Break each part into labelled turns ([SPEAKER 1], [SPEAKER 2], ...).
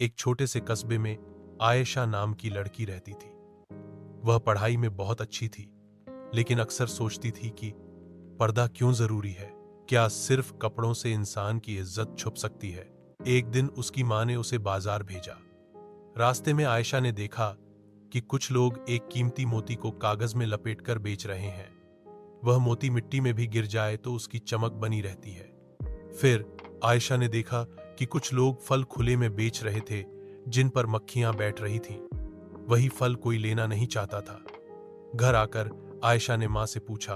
[SPEAKER 1] एक छोटे से कस्बे में आयशा नाम की लड़की रहती थी। वह पढ़ाई में बहुत अच्छी थी, लेकिन अक्सर सोचती थी कि पर्दा क्यों जरूरी है। क्या सिर्फ कपड़ों से इंसान की इज्जत छुप सकती है। एक दिन उसकी मां ने उसे बाजार भेजा। रास्ते में आयशा ने देखा कि कुछ लोग एक कीमती मोती को कागज में लपेटकर बेच रहे हैं। वह मोती मिट्टी में भी गिर जाए तो उसकी चमक बनी रहती है। फिर आयशा ने देखा कि कुछ लोग फल खुले में बेच रहे थे, जिन पर मक्खियां बैठ रही थीं। वही फल कोई लेना नहीं चाहता था। घर आकर आयशा ने मां से पूछा,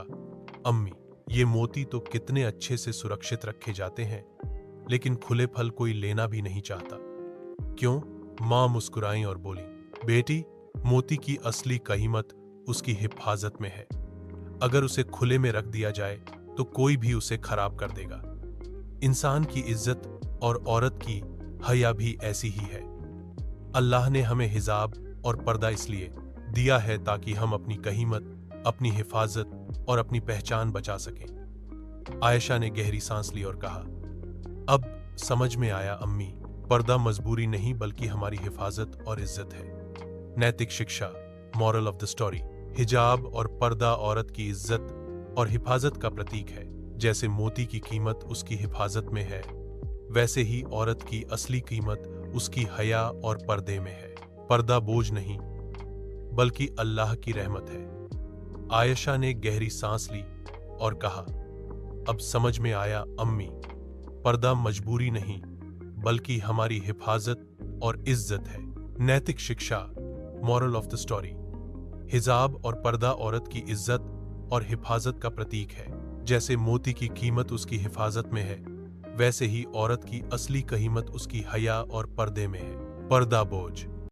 [SPEAKER 1] अम्मी, ये मोती तो कितने अच्छे से सुरक्षित रखे जाते हैं, लेकिन खुले फल कोई लेना भी नहीं चाहता। क्यों? मां मुस्कुराई और बोली, बेटी, मोती की असली कीमत उसकी हिफाजत में है। अगर उसे खुले में रख दिया जाए तो कोई भी उसे खराब कर देगा। इंसान की इज्जत और औरत की हया भी ऐसी ही है। अल्लाह ने हमें हिजाब और पर्दा इसलिए दिया है ताकि हम अपनी कीमत, अपनी हिफाजत और अपनी पहचान बचा सकें। आयशा ने गहरी सांस ली और कहा, अब समझ में आया अम्मी, पर्दा मजबूरी नहीं बल्कि हमारी हिफाजत और इज्जत है। नैतिक शिक्षा, मॉरल ऑफ द स्टोरी। हिजाब और पर्दा औरत की इज्जत और हिफाजत का प्रतीक है। जैसे मोती की कीमत उसकी हिफाजत में है, वैसे ही औरत की असली कीमत उसकी हया और पर्दे में है। पर्दा बोझ नहीं बल्कि अल्लाह की रहमत है। आयशा ने गहरी सांस ली और कहा, अब समझ में आया अम्मी, पर्दा मजबूरी नहीं बल्कि हमारी हिफाजत और इज्जत है। नैतिक शिक्षा, मॉरल ऑफ द स्टोरी। हिजाब और पर्दा औरत की इज्जत और हिफाजत का प्रतीक है। जैसे मोती की कीमत उसकी हिफाजत में है, वैसे ही औरत की असली कीमत उसकी हया और पर्दे में है। पर्दा बोझ